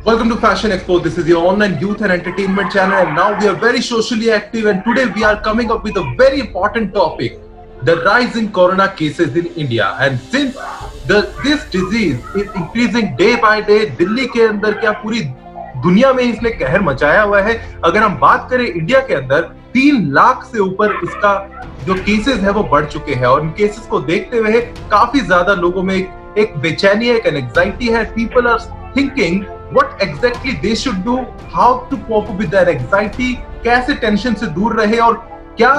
Welcome to Fashion Expo. This is your online youth and entertainment channel, and now we are very socially active. And today we are coming up with a very important topic: the rise in corona cases in India. And since this disease is increasing day by day, Delhi के अंदर क्या पूरी दुनिया में इसने कहर मचाया हुआ है। अगर हम बात करें इंडिया के अंदर 3 लाख से ऊपर इसका जो केसेस है वो बढ़ चुके हैं, और इन केसेस को देखते हुए काफी ज्यादा लोगों में एक बेचैनी है, एक एंजाइटी है। People are thinking what exactly they should do, how to cope with their anxiety, कैसे टेंशन से दूर रहे और क्या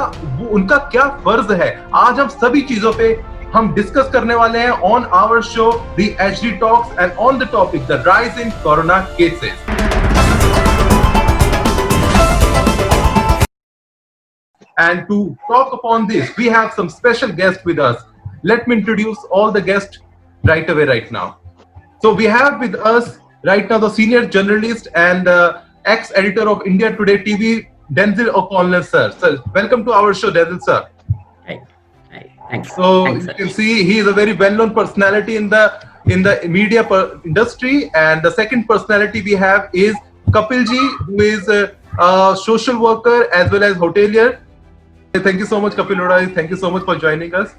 उनका क्या फर्ज है। आज हम सभी चीजों पे हम डिस्कस करने वाले हैं on our show the HD talks, and on the topic the rise in corona cases. And to talk upon this, we have some special guests with us. Let me introduce all the guests right away right now. So we have with us right now the senior journalist and ex-editor of India Today TV, Denzil O'Connell, sir. Sir, welcome to our show, Denzil, sir. Hi. Thanks. So Thanks, you can see he is a very well-known personality in the media industry, and the second personality we have is Kapil ji, who is a social worker as well as hotelier. Thank you so much, Kapil Lodha. Thank you so much for joining us.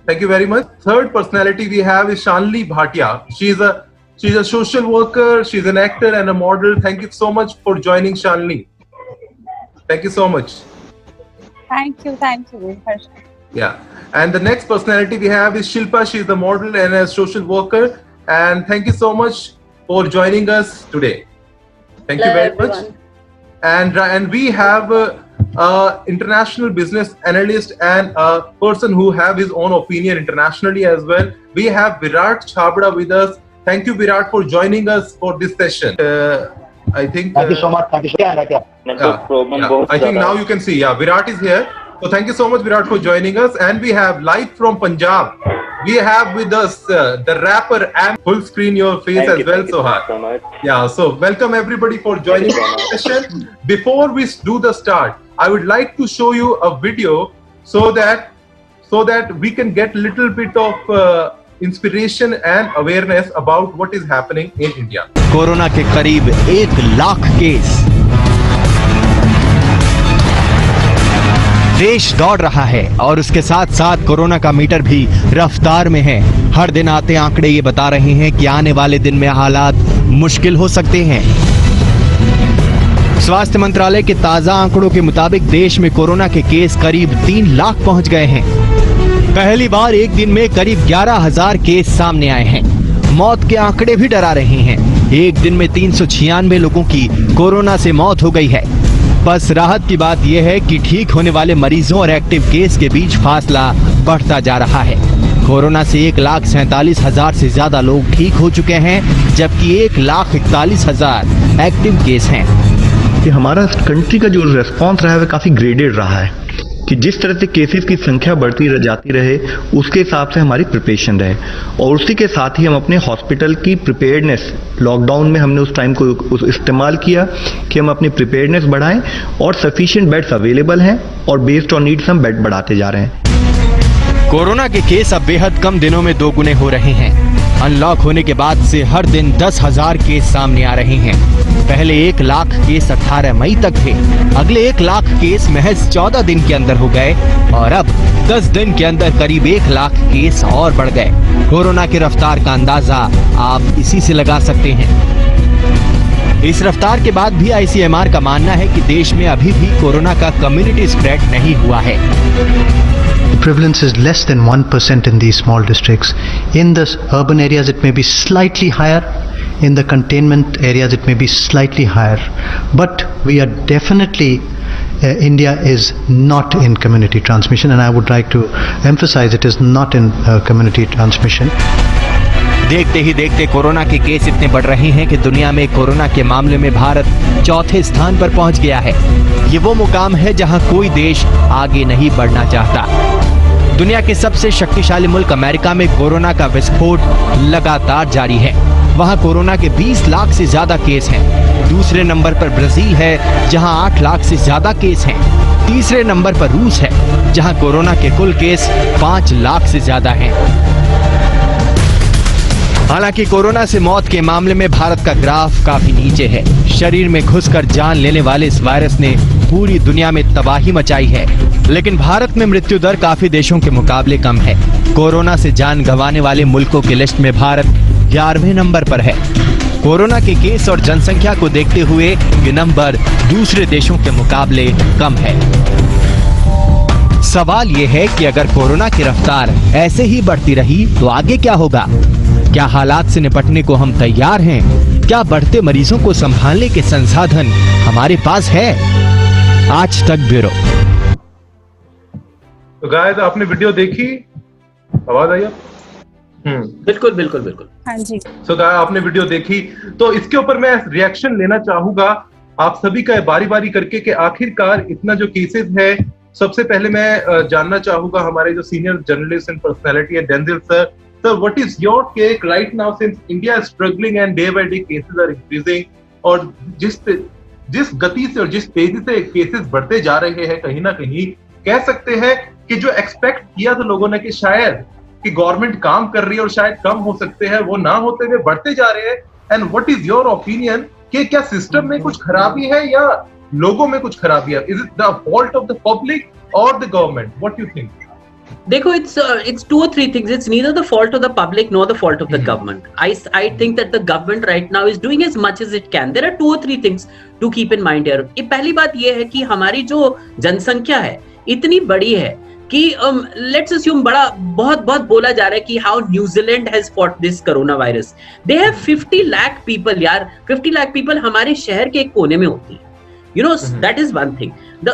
Thank you very much. Third personality we have is Shanli Bhatia. She's a social worker, she's an actor and a model. Thank you so much for joining, Shanli. Thank you so much. Thank you. Yeah. And the next personality we have is Shilpa. She's a model and a social worker. And thank you so much for joining us today. Thank you very much. And we have international business analyst and a person who have his own opinion internationally as well. We have Virat Chhabra with us. Thank you, Virat, for joining us for this session. I think. Thank you so much. Thank you so much. I think now you can see. Yeah, Virat is here. So thank you so much, Virat, for joining us. And we have live from Punjab. We have with us the rapper, and full screen your face as well, Sohar. So much. Yeah. So welcome everybody for joining the session. Before we do the start, I would like to show you a video so that we can get a little bit of inspiration and awareness about what is happening in India. Corona के करीब 1 lakh case. देश दौड़ रहा है और उसके साथ साथ कोरोना का मीटर भी रफ्तार में है। हर दिन आते आंकड़े ये बता रहे हैं कि आने वाले दिन में हालात मुश्किल हो सकते हैं। स्वास्थ्य मंत्रालय के ताजा आंकड़ों के मुताबिक देश में कोरोना के केस करीब 3 लाख पहुंच गए हैं। पहली बार एक दिन में करीब 11,000 केस सामने आए हैं। मौत के आंकड़े भी डरा रहे हैं। एक दिन में 396 लोगों की कोरोना से मौत हो गई है। बस राहत की बात यह है कि ठीक होने वाले मरीजों और एक्टिव केस के बीच फासला बढ़ता जा रहा है। कोरोना से 1,47,000 से ज्यादा लोग ठीक हो चुके हैं, जबकि 1,41,000 एक्टिव केस हैं। कि हमारा कंट्री का जो रेस्पॉन्स रहा है वो काफ़ी ग्रेडेड रहा है कि जिस तरह से केसेस की संख्या बढ़ती जाती रहे उसके हिसाब से हमारी प्रिपरेशन रहे, और उसी के साथ ही हम अपने हॉस्पिटल की प्रिपेयर्डनेस, लॉकडाउन में हमने उस टाइम को इस्तेमाल किया कि हम अपनी प्रिपेयर्डनेस बढ़ाएं, और सफिशिएंट बेड्स अवेलेबल हैं और बेस्ड ऑन नीड्स हम बेड बढ़ाते जा रहे हैं। कोरोना के केस अब बेहद कम दिनों में 2 गुने हो रहे हैं। अनलॉक होने के बाद से हर दिन 10,000 केस सामने आ रहे हैं। पहले 1 लाख केस 18 मई तक थे, अगले 1 लाख केस महज 14 दिन के अंदर हो गए, और अब 10 दिन के अंदर करीब 1 लाख केस और बढ़ गए। कोरोना की रफ्तार का अंदाजा आप इसी से लगा सकते हैं। इस रफ्तार के बाद भी ICMR का मानना है कि देश में अभी भी कोरोना का कम्युनिटी स्प्रेड नहीं हुआ है। The prevalence is less than 1% in these small districts. In the urban areas it may be slightly higher, in the containment areas it may be slightly higher, but we are definitely India is not in community transmission, and I would like to emphasize it is not in community transmission. देखते ही देखते corona के case इतने बढ़ रहे हैं कि दुनिया में कोरोना के मामले में भारत 4थे स्थान पर पहुंच गया है। ये वो मुकाम है जहां कोई देश आगे नहीं बढ़ना चाहता। दुनिया के सबसे शक्तिशाली मुल्क अमेरिका में कोरोना का विस्फोट लगातार जारी है। वहां कोरोना के 20 लाख से ज्यादा केस हैं। दूसरे नंबर पर ब्राजील है, जहां 8 लाख से ज्यादा केस हैं। तीसरे नंबर पर रूस है, जहां कोरोना के कुल केस 5 लाख से ज्यादा हैं। हालांकि कोरोना से मौत के मामले में भारत का ग्राफ काफी नीचे है। शरीर में घुसकर जान लेने वाले इस वायरस ने पूरी दुनिया में तबाही मचाई है, लेकिन भारत में मृत्यु दर काफी देशों के मुकाबले कम है। कोरोना से जान गंवाने वाले मुल्कों की लिस्ट में भारत 11वें नंबर पर है। कोरोना के केस और जनसंख्या को देखते हुए ये नंबर दूसरे देशों के मुकाबले कम है। सवाल ये है कि अगर कोरोना की रफ्तार ऐसे ही बढ़ती रही तो आगे क्या होगा? क्या हालात से निपटने को हम तैयार हैं? क्या बढ़ते मरीजों को संभालने के संसाधन हमारे पास है? आज तक ब्यूरो। तो गाइस, आपने वीडियो देखी? आवाज आई? बिल्कुल बिल्कुल बिल्कुल। हाँ जी। सो गाइस, आपने वीडियो देखी, तो इसके ऊपर मैं रिएक्शन लेना चाहूंगा आप सभी का बारी बारी करके कि आखिरकार इतना जो केसेस है। सबसे पहले मैं जानना चाहूंगा हमारे जो सीनियर जर्नलिस्ट एंड पर्सनालिटी है, Denzil sir. Sir, what is your take right now since India is struggling and day by day cases are increasing, और जिस गति से और जिस तेजी से केसेस बढ़ते जा रहे हैं, कहीं ना कहीं कह सकते हैं कि जो एक्सपेक्ट किया था लोगों ने कि शायद कि गवर्नमेंट काम कर रही है और शायद कम हो सकते हैं, वो ना होते हुए बढ़ते जा रहे हैं। And what is your opinion कि क्या सिस्टम में कुछ खराबी है या लोगों में कुछ खराबी है? Is it the fault of the public और the government? What you think? देखो, it's 2 or 3 things. It's neither the fault of the public nor the fault of the government. I think that the government right now is doing as much as it can. There are 2 or 3 things to keep in mind here. ये पहली बात ये है कि हमारी जो जनसंख्या है इतनी बड़ी है कि लेट्स अस्यूम बहुत बोला जा रहा है कि how New Zealand has fought this corona virus. They have 50 lakh people यार। 50 लाख पीपल हमारे शहर के एक कोने में होती है। You know, that is one thing.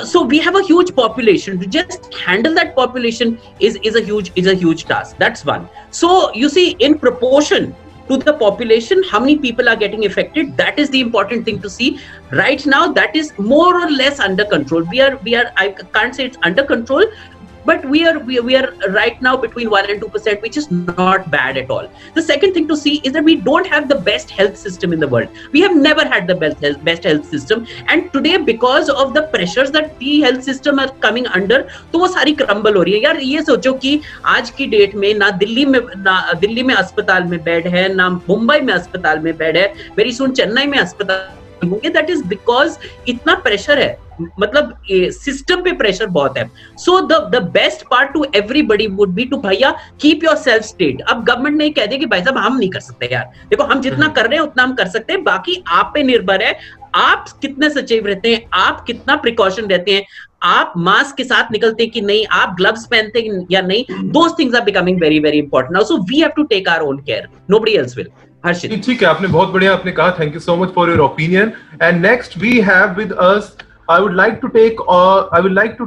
So we have a huge population. To just handle that population is a huge task. That's one. So you see, in proportion to the population, how many people are getting affected? That is the important thing to see. Right now, that is more or less under control. We are. I can't say it's under control, but we are right now between 1 and 2%, which is not bad at all. The second thing to see is that we don't have the best health system in the world. We have never had the best health system, and today because of the pressures that the health system are coming under, तो वो सारी crumble हो रही है यार। ये सोचो कि आज की डेट में ना दिल्ली में अस्पताल में बेड है, ना मुंबई में अस्पताल में बेड है, वेरी सून चेन्नई में अस्पताल होंगे। दैट इज बिकॉज इतना प्रेशर है, मतलब सिस्टम पे प्रेशर बहुत है। So the best part to everybody would be to भैया कीप योर सेल्फ स्टेट। अब गवर्नमेंट ने कह दिया कि भाई साहब हम नहीं कर सकते यार, देखो हम जितना कर रहे हैं उतना हम कर सकते हैं, बाकी आप पे निर्भर है। आप कितने सचेत रहते हैं, आप कितना प्रिकॉशन रहते हैं, आप मास्क के साथ निकलते हैं कि नहीं, आप ग्लव्स पहनते हैं या नहीं। Those things are becoming very very important now, so we have to take our own care, nobody else will. ठीक है, आपने बहुत बढ़िया आपने कहा। Thank you so much for your opinion. And next we have with us, I would like to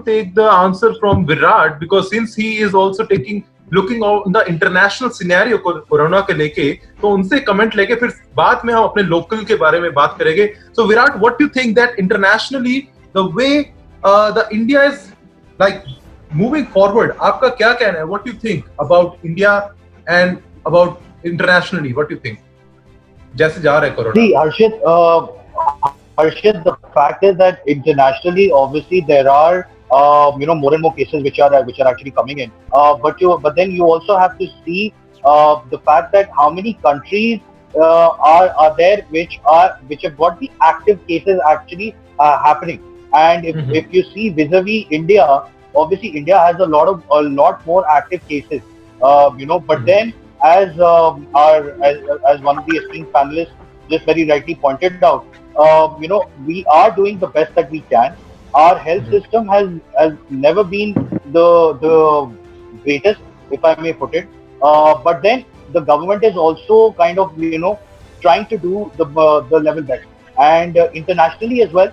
take the answer from Virat, because since he is also looking on the international scenario corona के लेके, तो उनसे comment लेके फिर बाद में हम अपने लोकल के बारे में बात करेंगे। So Virat, what do you think that internationally the way the India is like moving forward, आपका क्या कहना है? What do you think about India and about internationally? What do you think? जैसे जा रहा है corona. See, Harshit, the fact is that internationally, obviously, there are more and more cases which are actually coming in. But then you also have to see the fact that how many countries are there which have got the active cases actually happening. And if you see vis-a-vis India, obviously India has a lot more active cases. But then as one of the esteemed panelists just very rightly pointed out, we are doing the best that we can. Our health system has never been the greatest, if I may put it. But then the government is also kind of trying to do the level best. And internationally as well,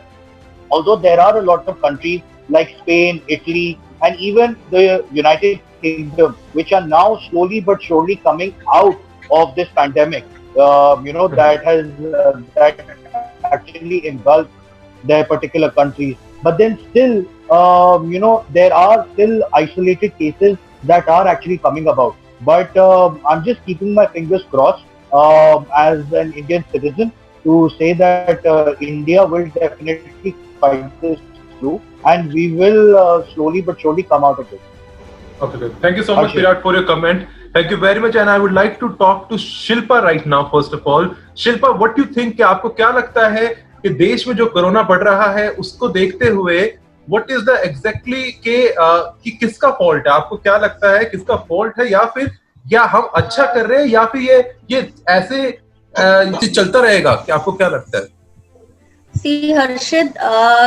although there are a lot of countries like Spain, Italy, and even the United Kingdom, which are now slowly but surely coming out of this pandemic, that actually engulfed their particular countries. But then still, there are still isolated cases that are actually coming about. But I'm just keeping my fingers crossed as an Indian citizen to say that India will definitely fight this through, and we will slowly but surely come out of it. Okay, thank you so much, Virat, for your comment. Thank you very much, and I would like to talk to Shilpa right now. First of all, Shilpa, what do you think? कि आपको क्या लगता है कि देश में जो corona बढ़ रहा है उसको देखते हुए what is the exactly कि किसका फॉल्ट है? आपको क्या लगता है किसका फॉल्ट है, या हम अच्छा कर रहे हैं, या फिर ये ऐसे चलता रहेगा? कि आपको क्या लगता है? See, Harshit,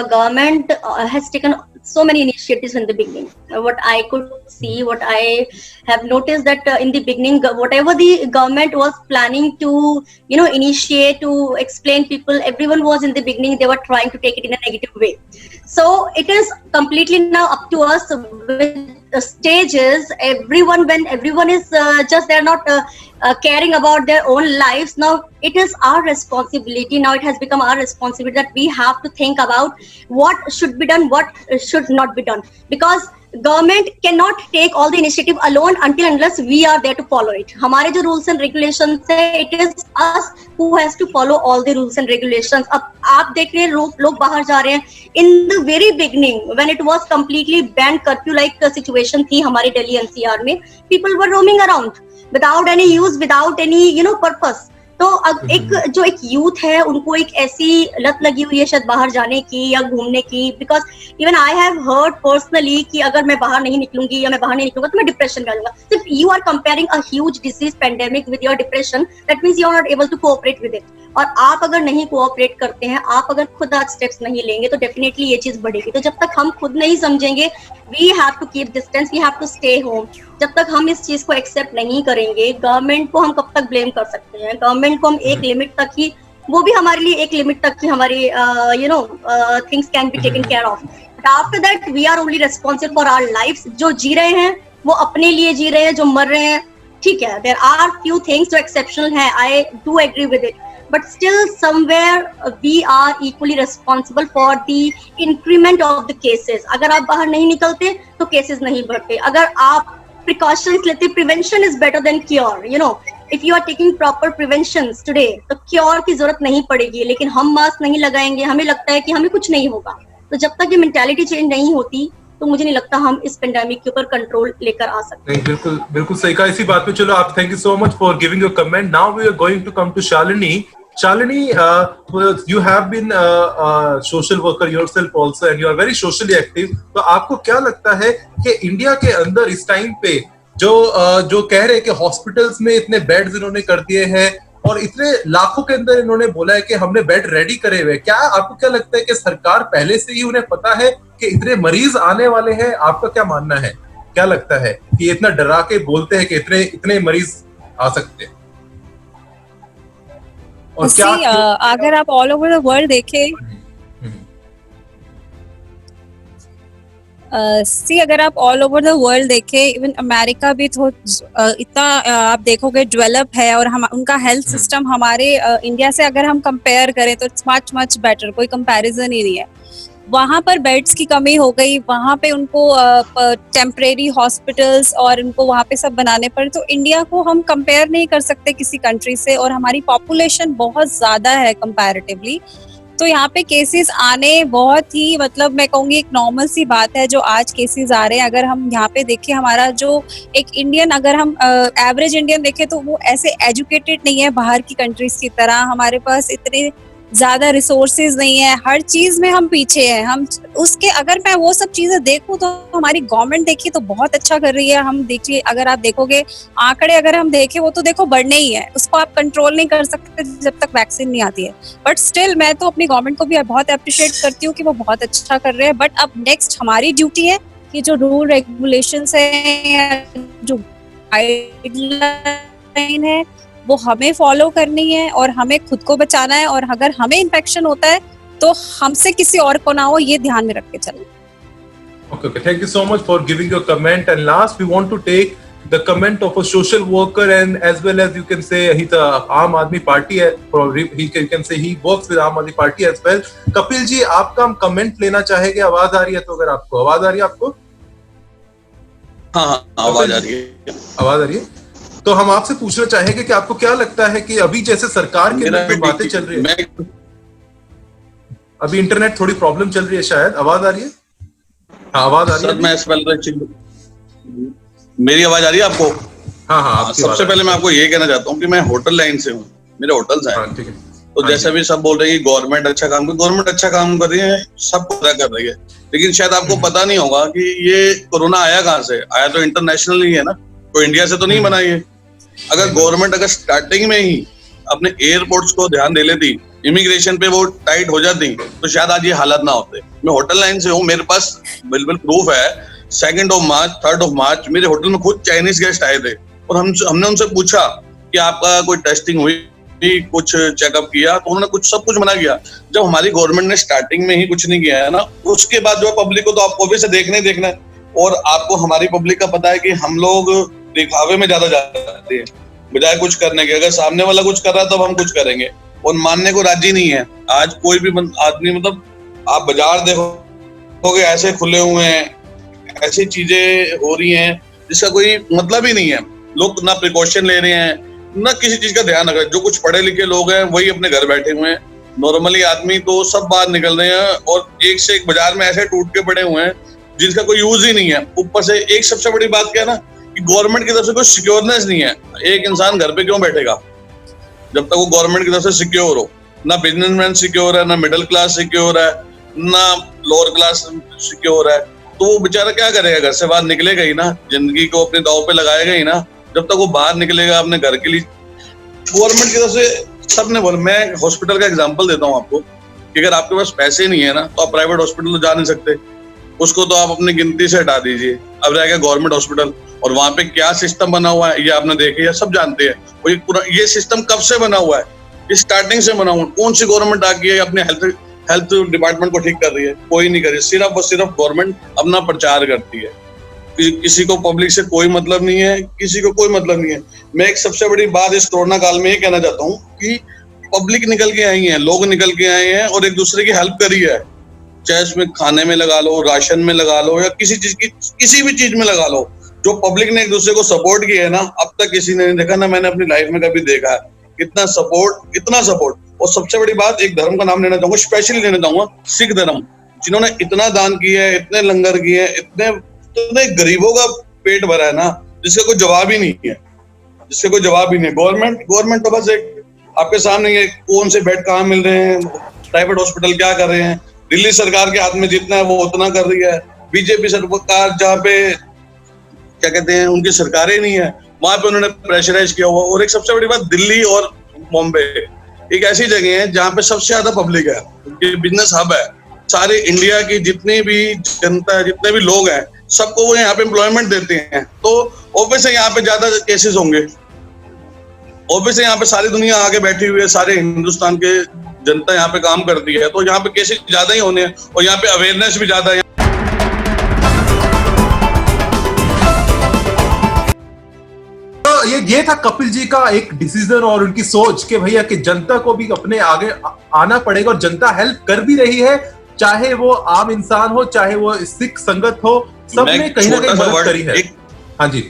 government has taken so many initiatives in the beginning. What I could see, what I have noticed that in the beginning, whatever the government was planning to, initiate, to explain people, everyone was in the beginning, they were trying to take it in a negative way. So it is completely now up to us with stages. When everyone is just, they're not caring about their own lives. Now it is our responsibility. Now it has become our responsibility that we have to think about what should be done, what should not be done, because government cannot take all the initiative alone unless we are there to follow it. हमारे जो rules and regulations है, it is us who has to follow all the rules and regulations. अब आप देख रहे हैं लोग बाहर जा रहे हैं. In the very beginning, when it was completely banned, curfew like situation थी हमारे Delhi NCR में, people were roaming around without any use, without any purpose. तो अब एक यूथ है, उनको एक ऐसी लत लगी हुई है शायद बाहर जाने की या घूमने की, because even I have heard personally कि अगर मैं बाहर नहीं निकलूंगी या मैं बाहर नहीं निकलूंगा तो मैं डिप्रेशन में आ जाऊंगा. सिर्फ you are comparing a huge disease pandemic with your depression, that means you are not able to cooperate with it. और आप अगर नहीं कोऑपरेट करते हैं, आप अगर खुद आज स्टेप्स नहीं लेंगे तो डेफिनेटली ये चीज बढ़ेगी. तो जब तक हम खुद नहीं समझेंगे, we have to keep distance, we have to stay home. जब तक हम इस चीज को एक्सेप्ट नहीं करेंगे, गवर्नमेंट को हम कब तक ब्लेम कर सकते हैं? गवर्नमेंट को हम एक लिमिट तक ही, वो भी हमारे लिए एक लिमिट तक ही हमारी things can be taken care of. But after that we are only responsible for our lifes. जो जी रहे हैं वो अपने लिए जी रहे हैं, जो मर रहे हैं ठीक है, देयर आर फ्यू थिंग्स जो एक्सेप्शनल है, I do agree with it, but still somewhere we are equally responsible for the increment of the cases. अगर आप बाहर नहीं निकलते तो केसेस नहीं बढ़ते. अगर आप precautions लेते, prevention is better than cure. If you are taking proper preventions today, तो cure की जरूरत नहीं पड़ेगी. लेकिन हम मास्क नहीं लगाएंगे, हमें लगता है कि हमें कुछ नहीं होगा. तो जब तक ये मेंटालिटी चेंज नहीं होती तो मुझे नहीं लगता हम इस पेंडेमिक के ऊपर कंट्रोल लेकर आ सकते हैं. बिल्कुल सही कहा. इसी बात पे चलो, आप thank you so much for giving your comment. Now we are going to come to Shalini. Shalini, you have been a social worker yourself also, and you are very socially active. तो आपको क्या लगता है कि इंडिया के अंदर इस time पे जो कह रहे हैं कि हॉस्पिटल्स में इतने बेड्स इन्होंने कर दिए हैं और इतने लाखों के अंदर इन्होंने बोला है कि हमने बेड रेडी करे हुए, क्या आपको क्या लगता है कि सरकार पहले से ही उन्हें पता है कि इतने मरीज आने वाले हैं? आपका क्या मानना है? क्या लगता है कि इतना डरा के बोलते हैं कि इतने मरीज आ सकते हैं? अगर आप ऑल ओवर द वर्ल्ड देखें, अगर आप ऑल ओवर द वर्ल्ड देखें, इवन अमेरिका भी तो इतना आप देखोगे डेवलप है, और हम उनका हेल्थ सिस्टम हमारे इंडिया से अगर हम कंपेयर करें तो इट्स मच बेटर. कोई कंपैरिजन ही नहीं है. वहाँ पर बेड्स की कमी हो गई, वहाँ पे उनको टेम्परेरी हॉस्पिटल्स और उनको वहाँ पे सब बनाने पड़े. तो इंडिया को हम कंपेयर नहीं कर सकते किसी कंट्री से, और हमारी पॉपुलेशन बहुत ज़्यादा है कंपैरेटिवली. तो यहाँ पे केसेस आने बहुत ही, मतलब मैं कहूँगी एक नॉर्मल सी बात है जो आज केसेस आ रहे हैं. अगर हम यहाँ पे देखें, हमारा जो एक इंडियन, अगर हम एवरेज इंडियन देखें तो वो ऐसे एजुकेटेड नहीं है बाहर की कंट्रीज की तरह. हमारे पास इतने ज्यादा रिसोर्सेज नहीं है, हर चीज में हम पीछे हैं. हम उसके, अगर मैं वो सब चीजें देखूं तो हमारी गवर्नमेंट देखिए तो बहुत अच्छा कर रही है. हम देखिए, अगर आप देखोगे आंकड़े, अगर हम देखें वो तो देखो बढ़ने ही है. उसको आप कंट्रोल नहीं कर सकते जब तक वैक्सीन नहीं आती है. बट स्टिल मैं तो अपनी गवर्नमेंट को भी बहुत अप्रिशिएट करती हूँ कि वो बहुत अच्छा कर रहे हैं. बट अब नेक्स्ट हमारी ड्यूटी है कि जो रूल रेगुलेशंस है, जो गाइडलाइन है, वो हमें फॉलो करनी है और हमें खुद को बचाना है. और अगर हमें इन्फेक्शन होता है तो हमसे किसी और को ना हो, ये ध्यान में रख के चलना. Okay, thank you so much for giving your comment. And last, we want to take the comment of a social worker, and as well as you can say he's a Aam Aadmi Party. Probably you can say he works with Aam Aadmi Party as well. Kapil ji, आपका हम comment लेना चाहेंगे. आवाज आ रही है? तो अगर आपको आवाज आ रही है, आपको हाँ आवाज आ रही है. आवाज आ रही है. तो हम आपसे पूछना चाहेंगे कि आपको क्या लगता है कि अभी जैसे सरकार के अंदर जो बातें चल रही है, अभी इंटरनेट थोड़ी प्रॉब्लम चल रही है शायद. आवाज आ रही है? हाँ, आवाज आ रही है. सर मैं इस पहले मेरी आवाज आ रही है आपको? हाँ हाँ आपकी सबसे बात पहले मैं आपको ये कहना चाहता हूँ कि मैं होटल लाइन से हूँ, मेरे होटल्स हैं। हाँ, ठीक है। तो हाँ जैसे जी। भी सब बोल रहे हैं कि गवर्नमेंट अच्छा काम कर, गवर्नमेंट अच्छा काम कर रही है, सब पूरा कर रही है, लेकिन शायद आपको पता नहीं होगा कि ये कोरोना आया कहाँ से, आया तो इंटरनेशनल ही है ना, तो इंडिया से तो नहीं बना ये। अगर गवर्नमेंट अगर स्टार्टिंग में ही अपने एयरपोर्ट्स को ध्यान दे लेती, इमिग्रेशन पे वो टाइट हो जाती, तो शायद आज ये हालात ना होते। मैं होटल लाइन से हूँ, मेरे पास बिल्कुल प्रूफ है। 2 मार्च 3 मार्च मेरे होटल में खुद चाइनीज गेस्ट आए थे और हमने उनसे पूछा कि आपका कोई टेस्टिंग हुई, कुछ चेकअप किया, तो उन्होंने सब कुछ मना किया। जब हमारी गवर्नमेंट ने स्टार्टिंग में ही कुछ नहीं किया है ना, उसके बाद जो पब्लिक को तो आपको भी से देखना ही देखना है। और आपको हमारी पब्लिक का पता है कि हम लोग दिखावे में ज्यादा जाते हैं बजाय कुछ करने के। अगर सामने वाला कुछ कर रहा है तब हम कुछ करेंगे, और मानने को राजी नहीं है। आज कोई भी आदमी, मतलब आप बाजार देखोगे ऐसे खुले हुए हैं, ऐसी चीजें हो रही हैं जिसका कोई मतलब ही नहीं है। लोग ना प्रिकॉशन ले रहे हैं, ना किसी चीज का ध्यान रख रहे हैं। जो कुछ पढ़े लिखे लोग हैं वही अपने घर बैठे हुए हैं, नॉर्मली आदमी तो सब बाहर निकल रहे हैं और एक से एक बाजार में ऐसे टूट के पड़े हुए हैं जिसका कोई यूज ही नहीं है। ऊपर से एक सबसे बड़ी बात क्या है ना, कि गवर्नमेंट की तरफ से कोई सिक्योरनेस नहीं है। एक इंसान घर पे क्यों बैठेगा जब तक वो गवर्नमेंट की तरफ से सिक्योर हो? ना बिजनेसमैन सिक्योर है, ना मिडिल क्लास सिक्योर है, ना लोअर क्लास सिक्योर है। तो वो बेचारा क्या करेगा? घर से बाहर निकलेगा ही ना, जिंदगी को अपने दांव पे लगाएगा ही ना। जब तक वो बाहर निकलेगा अपने घर के लिए, गवर्नमेंट की तरफ से सबने बोला। मैं हॉस्पिटल का एग्जांपल देता हूँ आपको कि अगर आपके पास पैसे नहीं है ना, तो आप प्राइवेट हॉस्पिटल तो जा नहीं सकते, उसको तो आप अपनी गिनती से हटा दीजिए। अब रह गया गवर्नमेंट हॉस्पिटल, और वहां पे क्या सिस्टम बना हुआ है ये आपने देखे, या सब जानते हैं। और ये सिस्टम कब से बना हुआ है? ये स्टार्टिंग से बना हुआ है। कौन सी गवर्नमेंट आ गई है अपने हेल्थ डिपार्टमेंट को ठीक कर रही है? कोई नहीं कर रही। सिर्फ और सिर्फ गवर्नमेंट अपना प्रचार करती है। किसी को पब्लिक से कोई मतलब नहीं है, किसी को कोई मतलब नहीं है। मैं एक सबसे बड़ी बात इस कोरोना काल में ये कहना चाहता हूँ कि पब्लिक निकल के आई है, लोग निकल के आए हैं और एक दूसरे की हेल्प करी है। चाहे उसमें खाने में लगा लो, राशन में लगा लो, या किसी भी चीज में लगा लो। जो पब्लिक ने एक दूसरे को सपोर्ट किया है ना, अब तक किसी ने नहीं देखा, ना मैंने अपनी लाइफ में कभी देखा है इतना सपोर्ट। और सबसे बड़ी बात, एक धर्म का नाम लेना चाहूंगा, स्पेशली लेना चाहूंगा, सिख धर्म, जिन्होंने इतना दान किया है, इतने लंगर किए हैं, इतने गरीबों का पेट भरा है ना, जिसका कोई जवाब ही नहीं है। गवर्नमेंट तो बस एक आपके सामने ये कौन से बेड कहाँ मिल रहे हैं, प्राइवेट हॉस्पिटल क्या कर रहे हैं। दिल्ली सरकार के हाथ में जितना है वो उतना कर रही है। बीजेपी सरकार जहाँ पे क्या कहते हैं उनकी सरकारें नहीं है, वहां पे उन्होंने प्रेशराइज किया हुआ। और एक सबसे बड़ी बात, दिल्ली और बॉम्बे एक ऐसी जगह है जहाँ पे सबसे ज्यादा पब्लिक है, बिजनेस हब है। सारे इंडिया की जितनी भी जनता है, जितने भी लोग हैं, सबको वो यहाँ पे एम्प्लॉयमेंट देते हैं। तो ऑब्वियसली यहाँ पे ज्यादा केसेस होंगे। ऑब्वियसली यहाँ पे सारी दुनिया आगे बैठी हुई है, सारे हिंदुस्तान के जनता यहाँ पे काम करती है, तो यहाँ पे केसेस ज्यादा ही होने हैं और यहाँ पे अवेयरनेस भी ज्यादा है। ये था कपिल जी का एक डिसीजन और उनकी सोच कि भैया कि जनता को भी अपने आगे आना पड़ेगा, और जनता हेल्प कर भी रही है, चाहे वो आम इंसान हो, चाहे वो सिख संगत हो, सबने कहीं ना कहीं मदद करी है। हाँ जी,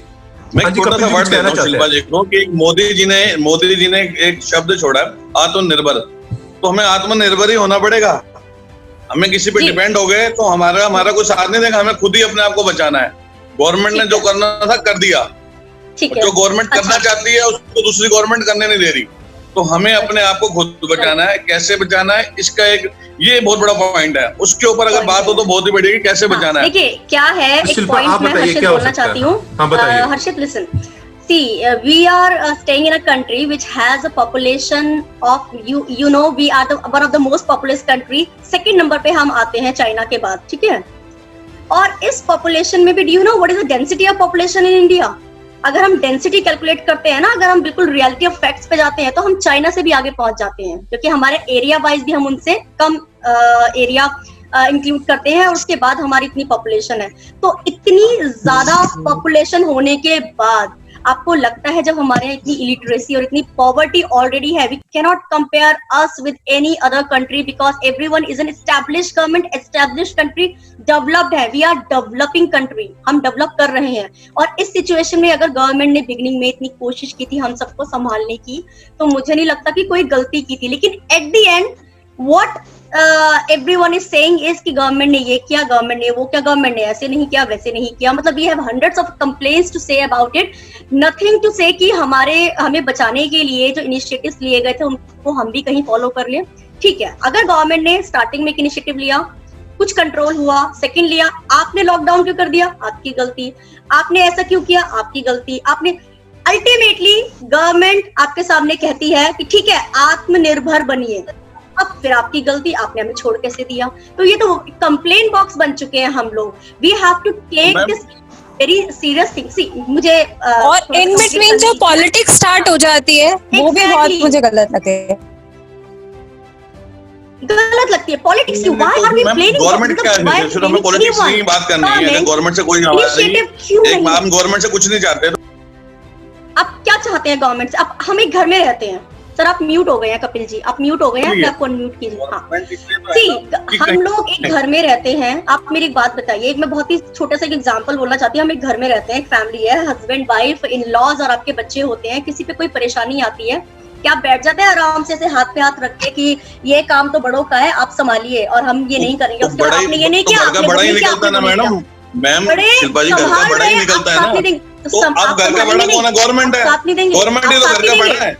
मैं एक छोटा सा वर्ड कहना चाहता हूँ कि मोदी जी ने एक शब्द छोड़ा, आत्मनिर्भर। तो हमें आत्मनिर्भर ही होना पड़ेगा। हमें किसी पे डिपेंड हो गए तो हमारा कुछ साथ नहीं देगा, हमें खुद ही अपने आप को बचाना है। गवर्नमेंट ने जो करना था कर दिया, जो गवर्नमेंट करना चाहती है उसको दूसरी गवर्नमेंट करने नहीं दे रही। तो हमें अपने आप को खुद बचाना है। कैसे बचाना है, इसका ये बहुत बड़ा पॉइंट है। उसके ऊपर अगर बात हो तो बहुत ही बड़ी है, कैसे बचाना है। देखिए क्या है, एक पॉइंट मैं हर्षित बोलना चाहती हूँ। हर्षित listen, see we are staying in a country which has a population of you know we are one of the most populous country, second number पे हम आते हैं चाइना के बाद, ठीक है। और इस population में भी do you know what is the density of population in India? अगर हम डेंसिटी कैलकुलेट करते हैं ना, अगर हम बिल्कुल रियलिटी ऑफ फैक्ट्स पे जाते हैं, तो हम चाइना से भी आगे पहुंच जाते हैं, क्योंकि हमारे एरिया वाइज भी हम उनसे कम एरिया इंक्लूड करते हैं, और उसके बाद हमारी इतनी पॉपुलेशन है। तो इतनी ज्यादा पॉपुलेशन होने के बाद आपको लगता है जब हमारे यहाँ इतनी इलिटरेसी और इतनी पॉवर्टी ऑलरेडी है, we can not compare us with any other country because everyone is an established government, established country, developed है। वी आर डेवलपिंग कंट्री, हम डेवलप कर रहे हैं। और इस सिचुएशन में अगर गवर्नमेंट ने बिगिनिंग में इतनी कोशिश की थी हम सबको संभालने की, तो मुझे नहीं लगता कि कोई गलती की थी। लेकिन at the end what everyone is saying is कि गवर्नमेंट ने ये किया, गवर्नमेंट ने वो किया, गवर्नमेंट ने ऐसे नहीं किया, वैसे नहीं किया. मतलब we have hundreds of complaints to say about it. Nothing to say कि हमें बचाने के लिए जो इनिशिएटिव्स लिए गए थे उनको हम भी कहीं फॉलो कर लें. ठीक है, अगर गवर्नमेंट ने स्टार्टिंग में एक इनिशिएटिव लिया, कुछ कंट्रोल हुआ, सेकंड लिया, आपने लॉकडाउन क्यों कर दिया, आपकी गलती. आपने ऐसा क्यों किया, आपकी गलती. आपने अल्टीमेटली गवर्नमेंट आपके सामने कहती है कि ठीक है आत्मनिर्भर बनिए, अब फिर आपकी गलती, आपने हमें छोड़ कैसे दिया. तो ये तो कंप्लेन बॉक्स बन चुके हैं हम लोग. We have to take this very serious thing. See मुझे और इन बिटवीन जो पॉलिटिक्स स्टार्ट हो जाती है वो भी बहुत मुझे गलत लगती है. पॉलिटिक्स की why are we playing government का है, फिर हमें पॉलिटिक्स की बात करनी है. अगर गवर्नमेंट से कोई आवाज नहीं, एक हम गवर्नमेंट से कुछ नहीं चाहते. आप क्या चाहते हैं गवर्नमेंट से? आप हम एक घर में रहते हैं. सर आप म्यूट हो गए हैं, कपिल जी आप म्यूट हो गए हैं, आपको अनम्यूट कीजिए. हाँ, हम लोग एक घर में रहते हैं. आप मेरी एक बात बताइए, एक मैं बहुत ही छोटा सा एग्जांपल बोलना चाहती हूँ. हम एक घर में रहते हैं, एक फैमिली है, हस्बैंड वाइफ इन लॉज और आपके बच्चे होते हैं. किसी पे कोई परेशानी आती है, क्या आप बैठ जाते हैं आराम से हाथ पे हाथ रख के कि ये काम तो बड़ों का है, आप संभालिए और हम ये नहीं करेंगे. उसके बाद आपने ये नहीं किया, आपने बड़ा ही निकलता ना मैडम. मैम शिल्पा जी, घर का बड़ा ही निकलता है ना. तो अब घर का बड़ा कौन है? गवर्नमेंट है. गवर्नमेंट ही तो घर का बड़ा है.